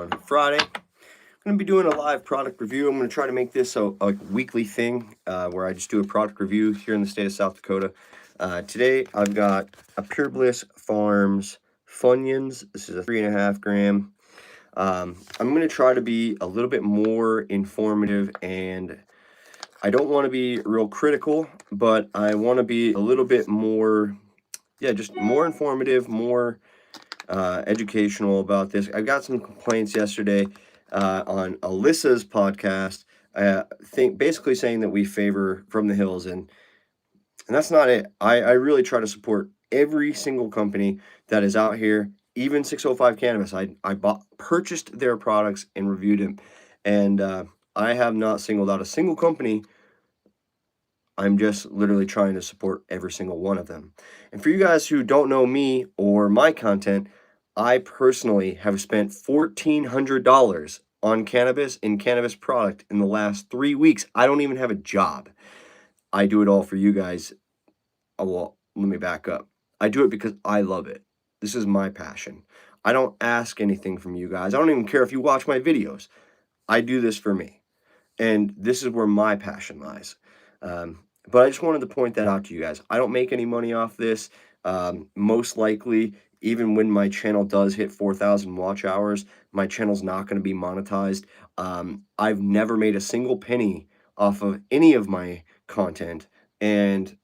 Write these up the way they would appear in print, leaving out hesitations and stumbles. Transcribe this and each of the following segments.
on Friday. I'm going to be doing a live product review. I'm going to try to make this a weekly thing where I just do a product review here in the state of South Dakota. Today I've got a Pure Bliss Farms Funyunz. This is a 3.5 gram. I'm going to try to be a little bit more informative, and I don't want to be real critical, but I want to be a little bit more, just more informative, more educational about this. I got some complaints yesterday on Alyssa's podcast, basically saying that we favor From the Hills, and that's not it. I really try to support every single company that is out here, even 605 Cannabis. I purchased their products and reviewed them, and I have not singled out a single company. I'm just literally trying to support every single one of them. And for you guys who don't know me or my content, I personally have spent $1,400 on cannabis and cannabis product in the last 3 weeks. I don't even have a job. I do it all for you guys. Oh, well, let me back up. I do it because I love it. This is my passion. I don't ask anything from you guys. I don't even care if you watch my videos. I do this for me. And this is where my passion lies. But I just wanted to point that out to you guys. I don't make any money off this. Most likely, even when my channel does hit 4,000 watch hours, my channel's not going to be monetized. I've never made a single penny off of any of my content, and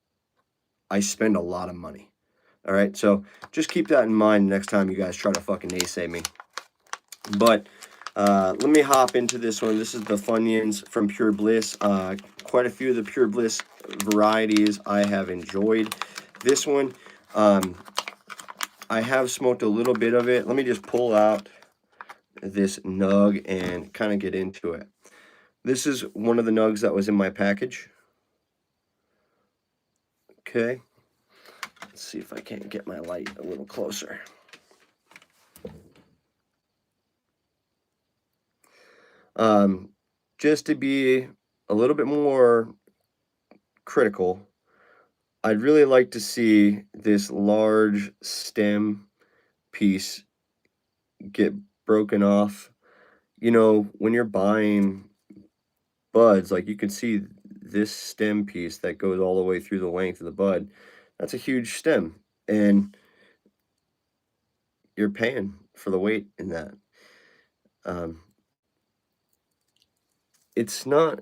I spend a lot of money. All right, so just keep that in mind next time you guys try to fucking naysay me. But let me hop into this one. This is the Funyuns from Pure Bliss. Quite a few of the Pure Bliss varieties I have enjoyed. This one, I have smoked a little bit of it. Let me just pull out this nug and kind of get into it. This is one of the nugs that was in my package. Okay. Let's see if I can't get my light a little closer. Just to be a little bit more critical, I'd really like to see this large stem piece get broken off. You know, when you're buying buds, like you can see this stem piece that goes all the way through the length of the bud. That's a huge stem, and you're paying for the weight in that. It's not,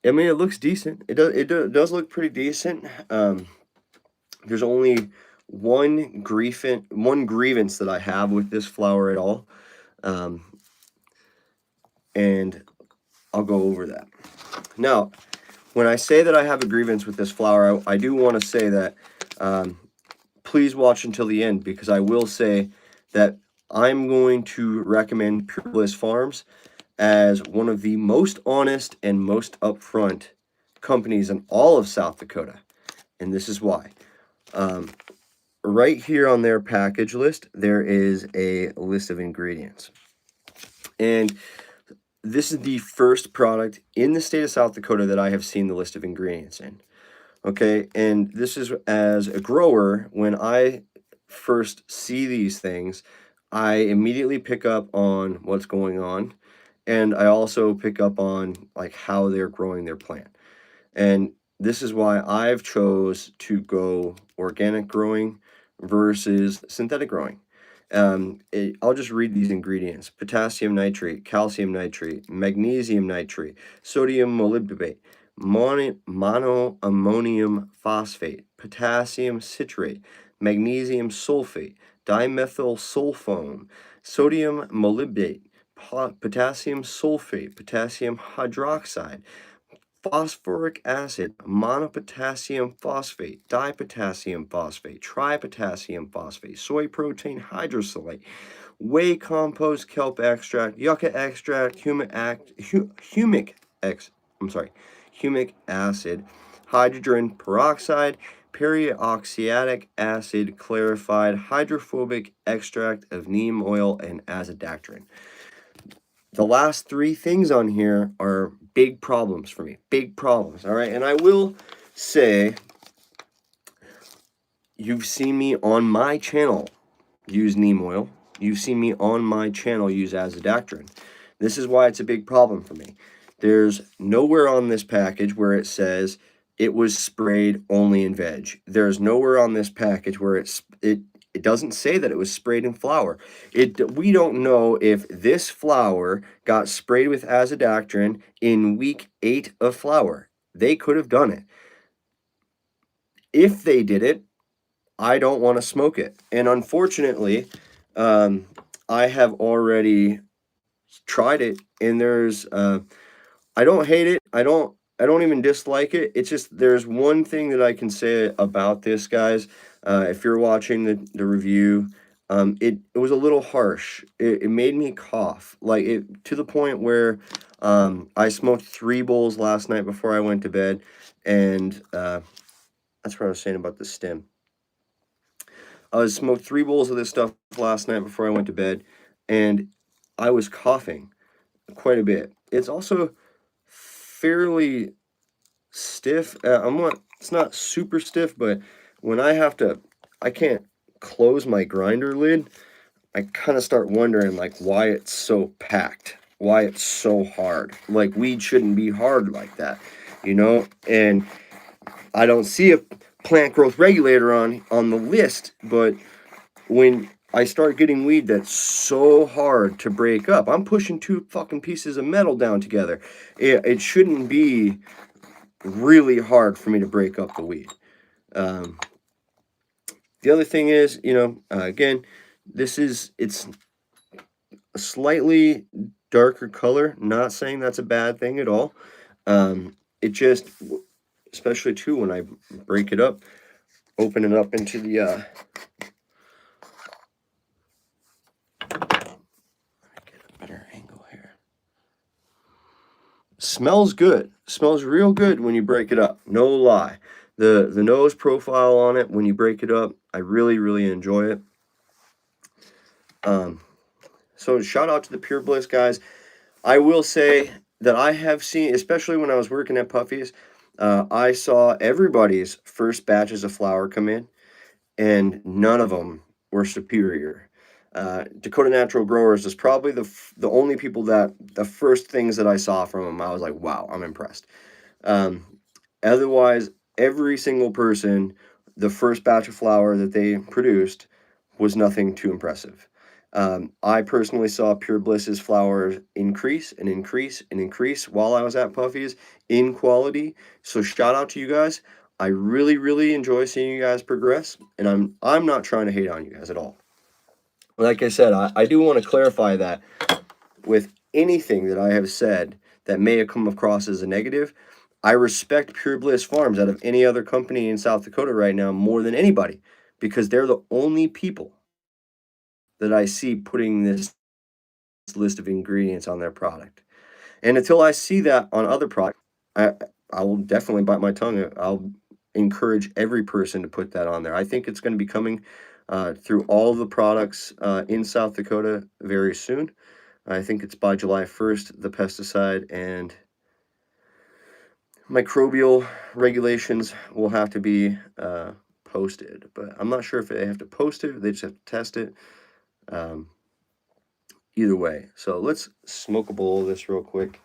I mean, it looks decent. It does look pretty decent. There's only one grievance that I have with this flower at all, and I'll go over that. Now, when I say that I have a grievance with this flower, I do want to say that please watch until the end, because I will say that I'm going to recommend Pure Bliss Farms as one of the most honest and most upfront companies in all of South Dakota. And this is why. Right here on their package list, there is a list of ingredients. And this is the first product in the state of South Dakota that I have seen the list of ingredients in. Okay, and this is, as a grower, when I first see these things, I immediately pick up on what's going on. And I also pick up on like how they're growing their plant. And this is why I've chose to go organic growing versus synthetic growing. I'll just read these ingredients: potassium nitrate, calcium nitrate, magnesium nitrate, sodium molybdate, monoammonium phosphate, potassium citrate, magnesium sulfate, dimethyl sulfone, sodium molybdate, potassium sulfate, potassium hydroxide, phosphoric acid, monopotassium phosphate, dipotassium phosphate, tripotassium phosphate, soy protein hydrolysate, whey compost, kelp extract, yucca extract, humic acid, hydrogen peroxide, peroxyanic acid, clarified hydrophobic extract of neem oil, and azadactrin. The last three things on here are big problems for me. Big problems, all right? And I will say, you've seen me on my channel use neem oil. You've seen me on my channel use azadactrin. This is why it's a big problem for me. There's nowhere on this package where it says it was sprayed only in veg. There's nowhere on this package where it doesn't say that it was sprayed in flower. We don't know if this flower got sprayed with azadactrin in week 8 of flower. They could have done it. If they did it, I don't want to smoke it. And unfortunately, I have already tried it, and there's I don't hate it. I don't even dislike it. It's just there's one thing that I can say about this, guys. If you're watching the review, it was a little harsh. It made me cough, like it to the point where I smoked 3 bowls last night before I went to bed, and that's what I was saying about the stem. I smoked 3 bowls of this stuff last night before I went to bed, and I was coughing quite a bit. It's also fairly stiff. It's not super stiff, but when I can't close my grinder lid, I kind of start wondering like why it's so packed, why it's so hard. Like weed shouldn't be hard like that, you know? And I don't see a plant growth regulator on the list, but when I start getting weed that's so hard to break up, I'm pushing 2 fucking pieces of metal down together. It shouldn't be really hard for me to break up the weed. The other thing is, again, it's a slightly darker color. Not saying that's a bad thing at all. It just, especially too when I break it up, open it up into the get a better angle here. Smells good. Smells real good when you break it up. No lie. The nose profile on it when you break it up, I really, really enjoy it. So shout out to the Pure Bliss guys. I will say that I have seen, especially when I was working at Puffy's, I saw everybody's first batches of flour come in, and none of them were superior. Dakota Natural Growers is probably the only people that the first things that I saw from them, I was like, wow, I'm impressed. Otherwise, every single person, the first batch of flour that they produced was nothing too impressive. I personally saw Pure Bliss's flour increase and increase and increase while I was at Puffy's in quality. So shout out to you guys. I really, really enjoy seeing you guys progress, and I'm not trying to hate on you guys at all. Like I said, I do want to clarify that with anything that I have said that may have come across as a negative, I respect Pure Bliss Farms out of any other company in South Dakota right now more than anybody, because they're the only people that I see putting this list of ingredients on their product. And until I see that on other products, I will definitely bite my tongue. I'll encourage every person to put that on there. I think it's going to be coming through all of the products in South Dakota very soon. I think it's by July 1st, the pesticide and microbial regulations will have to be posted. But I'm not sure if they have to post it or they just have to test it. Either way. So let's smoke a bowl of this real quick.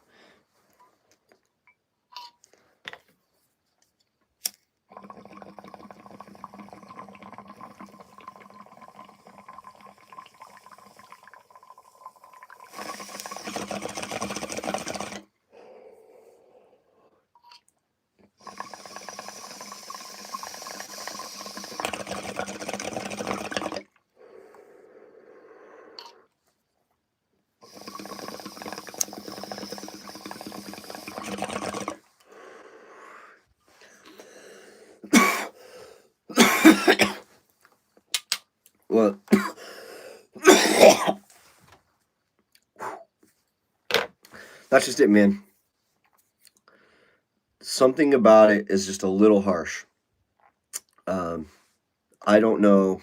Well, that's just it, man. Something about it is just a little harsh. I don't know.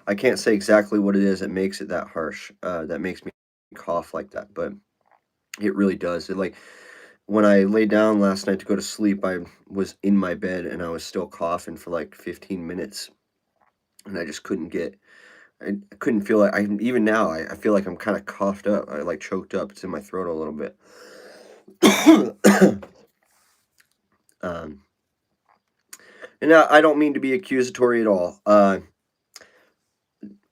I can't say exactly what it is that makes it that harsh, that makes me cough like that, but it really does. It like when I lay down last night to go to sleep, I was in my bed and I was still coughing for like 15 minutes, and I just couldn't get I couldn't feel it. Even now, I feel like I'm kind of coughed up. I like choked up. It's in my throat a little bit. um, and I don't mean to be accusatory at all. And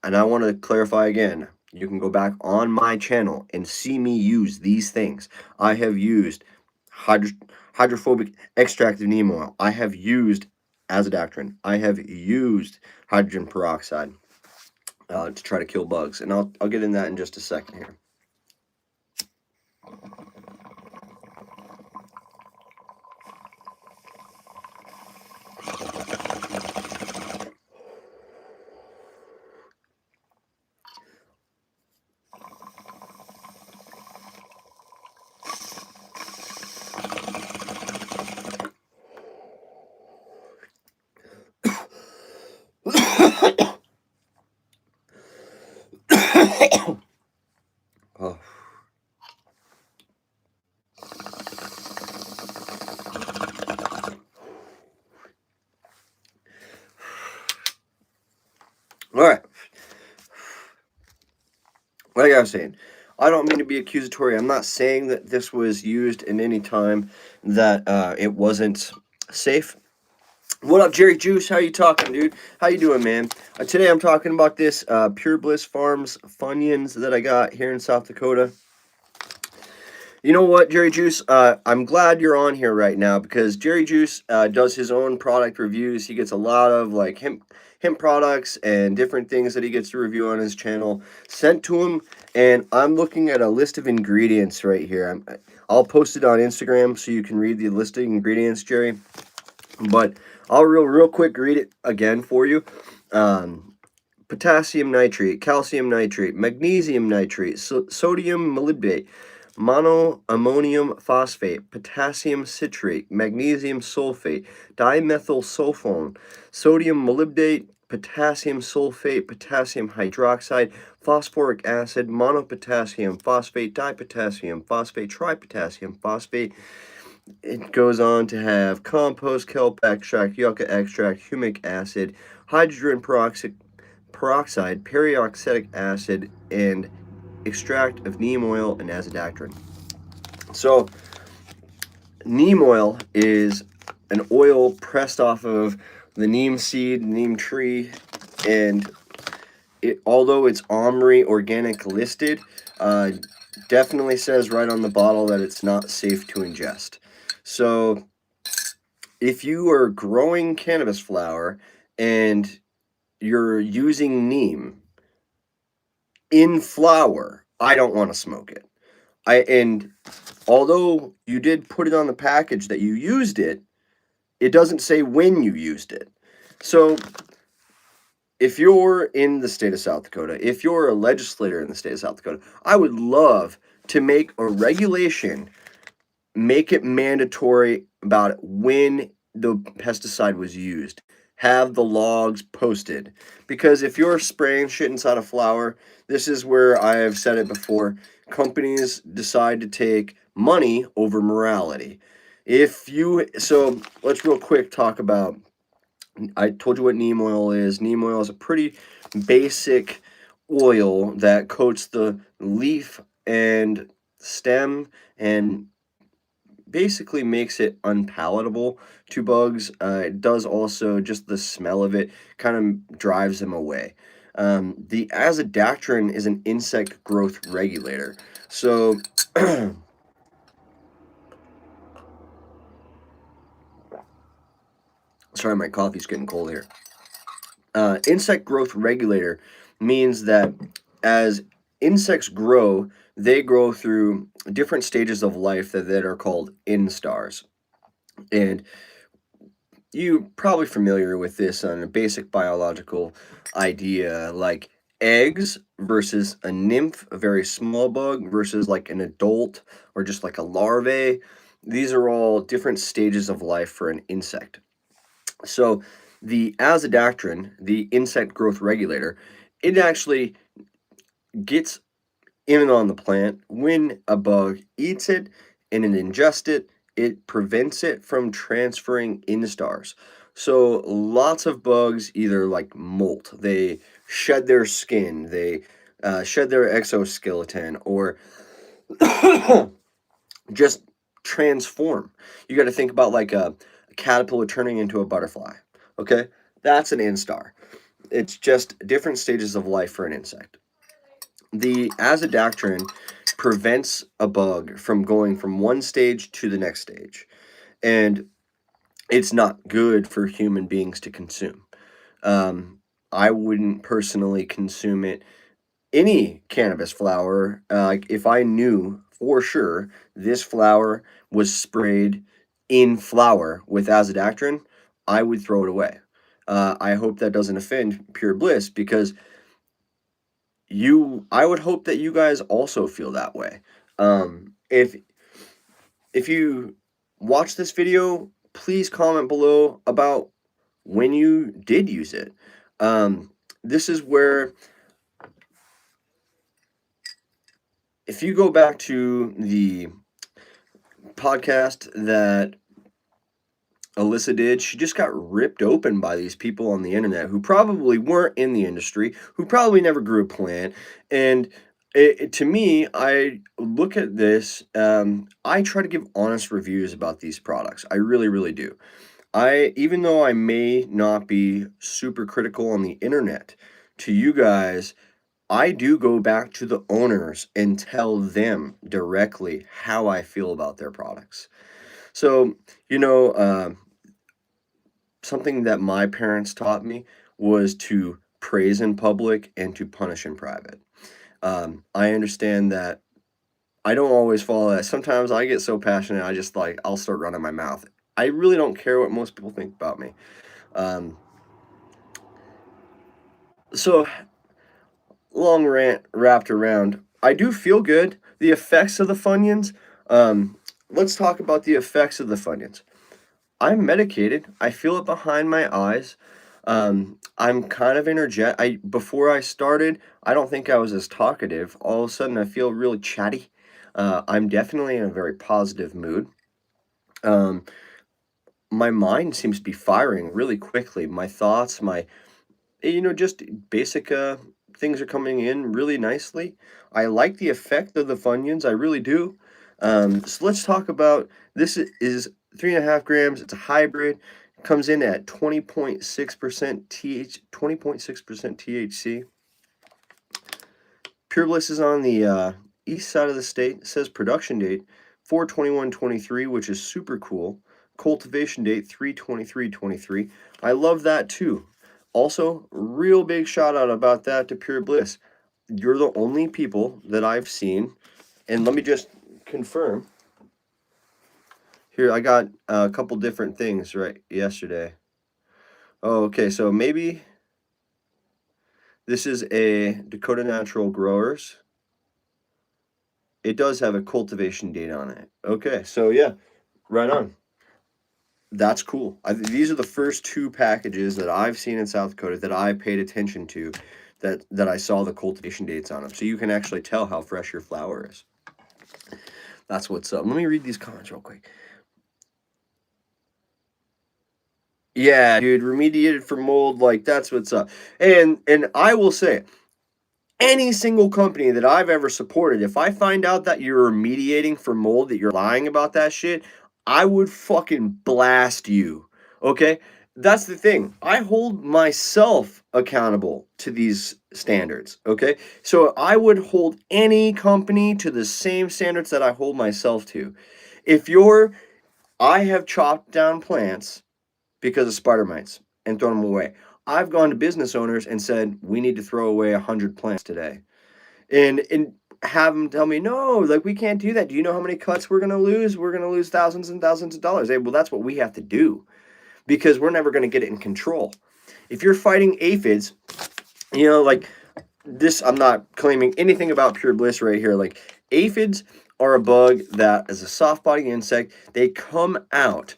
I want to clarify again. You can go back on my channel and see me use these things. I have used hydrophobic extract of neem oil. I have used azadactrin. I have used hydrogen peroxide to try to kill bugs. And I'll get in that in just a second here. Oh. All right. Like I was saying, I don't mean to be accusatory. I'm not saying that this was used in any time that it wasn't safe. What up, Jerry Juice? How you talking, dude? How you doing, man? Today I'm talking about this Pure Bliss Farms Funyuns that I got here in South Dakota. You know what, Jerry Juice? I'm glad you're on here right now because Jerry Juice does his own product reviews. He gets a lot of like hemp products and different things that he gets to review on his channel sent to him. And I'm looking at a list of ingredients right here. I'll post it on Instagram so you can read the list of ingredients, Jerry. But I'll real quick read it again for you. Potassium nitrate, calcium nitrate, magnesium nitrate, sodium molybdate, monoammonium phosphate, potassium citrate, magnesium sulfate, dimethylsulfone, sodium molybdate, potassium sulfate, potassium hydroxide, phosphoric acid, monopotassium phosphate, dipotassium phosphate, tripotassium phosphate. It goes on to have compost, kelp extract, yucca extract, humic acid, hydrogen peroxide, peroxytic acid, and extract of neem oil and azadactrin. So, neem oil is an oil pressed off of the neem seed, neem tree, and although it's OMRI organic listed, definitely says right on the bottle that it's not safe to ingest. So, if you are growing cannabis flower and you're using neem in flower, I don't want to smoke it. And although you did put it on the package that you used it, it doesn't say when you used it. So if you're in the state of South Dakota, if you're a legislator in the state of South Dakota, I would love to make a regulation, make it mandatory about when the pesticide was used. Have the logs posted. Because if you're spraying shit inside a flower, this is where I have said it before, companies decide to take money over morality. So let's real quick talk about, I told you what neem oil is. Neem oil is a pretty basic oil that coats the leaf and stem and basically makes it unpalatable to bugs. It does also, just the smell of it kind of drives them away. The azadactrin is an insect growth regulator. So, sorry, my coffee's getting cold here. Insect growth regulator means that as insects grow, they grow through different stages of life that are called instars. And you're probably familiar with this on a basic biological idea, like eggs versus a nymph, a very small bug, versus like an adult or just like a larvae. These are all different stages of life for an insect. So the azadactrin, the insect growth regulator, it actually gets in and on the plant when a bug eats it and it ingests it. It prevents it from transferring instars. So lots of bugs either like molt. They shed their skin, they shed their exoskeleton, or just transform. You got to think about like a caterpillar turning into a butterfly. Okay, that's an instar. It's just different stages of life for an insect. The azodactrin prevents a bug from going from one stage to the next stage, and it's not good for human beings to consume. Um, I wouldn't personally consume it, any cannabis flower, like if I knew for sure this flower was sprayed in flower with azodactrin, I would throw it away. I hope that doesn't offend Pure Bliss, because I would hope that you guys also feel that way. If you watch this video, please comment below about when you did use it. This is where, if you go back to the podcast that Alyssa did, she just got ripped open by these people on the internet who probably weren't in the industry, who probably never grew a plant. And to me, I look at this, I try to give honest reviews about these products. I really, really do. Even though I may not be super critical on the internet to you guys, I do go back to the owners and tell them directly how I feel about their products. So, something that my parents taught me was to praise in public and to punish in private. I understand that I don't always follow that. Sometimes I get so passionate, I just like, I'll start running my mouth. I really don't care what most people think about me. Um, so, long rant wrapped around. I do feel good. The effects of the Funyuns. Let's talk about the effects of the Funyuns. I'm medicated. I feel it behind my eyes. I'm kind of energetic. Before I started, I don't think I was as talkative. All of a sudden, I feel really chatty. I'm definitely in a very positive mood. My mind seems to be firing really quickly. My thoughts, just basic things are coming in really nicely. I like the effect of the Funyuns. I really do. So let's talk about this. Is 3.5 grams. It's a hybrid. Comes in at 20.6% 20.6% THC. Pure Bliss is on the east side of the state. It says production date 4/21/23, which is super cool. Cultivation date 3/23/23. I love that too. Also, real big shout out about that to Pure Bliss. You're the only people that I've seen, and let me just confirm. Here, I got a couple different things right yesterday. Oh, okay, so maybe this is a Dakota Natural Growers. It does have a cultivation date on it. Okay, so yeah, right on. That's cool. These are the first 2 packages that I've seen in South Dakota that I paid attention to, that I saw the cultivation dates on them. So you can actually tell how fresh your flower is. That's what's up. Let me read these comments real quick. Yeah, dude, remediated for mold, like that's what's up. And I will say, any single company that I've ever supported, if I find out that you're remediating for mold, that you're lying about that shit, I would fucking blast you. Okay? That's the thing. I hold myself accountable to these standards. Okay? So I would hold any company to the same standards that I hold myself to. I have chopped down plants because of spider mites and thrown them away. I've gone to business owners and said, we need to throw away 100 plants today. And have them tell me, no, like we can't do that. Do you know how many cuts we're going to lose? We're going to lose thousands and thousands of dollars. Hey, well, that's what we have to do, because we're never going to get it in control. If you're fighting aphids, like this, I'm not claiming anything about Pure Bliss right here. Like, aphids are a bug that is a soft-body insect. They come out.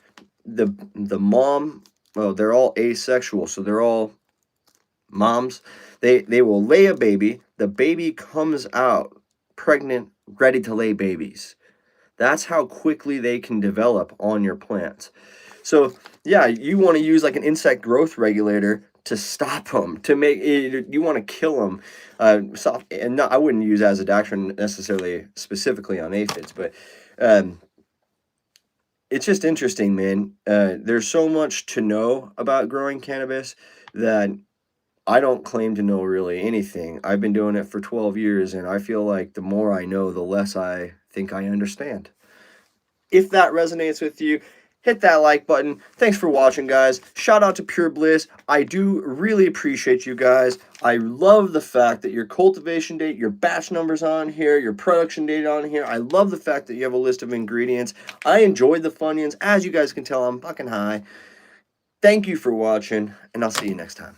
The mom, well, they're all asexual, so they're all moms. They will lay a baby. The baby comes out pregnant, ready to lay babies. That's how quickly they can develop on your plants. So yeah, you want to use like an insect growth regulator to stop them, to make you want to kill them. Soft and not, I wouldn't use azadirachtin necessarily specifically on aphids, but it's just interesting, man. There's so much to know about growing cannabis that I don't claim to know really anything. I've been doing it for 12 years, and I feel like the more I know, the less I think I understand. If that resonates with you, hit that like button. Thanks for watching, guys. Shout out to Pure Bliss. I do really appreciate you guys. I love the fact that your cultivation date, your batch numbers on here, your production date on here. I love the fact that you have a list of ingredients. I enjoyed the Funyuns. As you guys can tell, I'm fucking high. Thank you for watching, and I'll see you next time.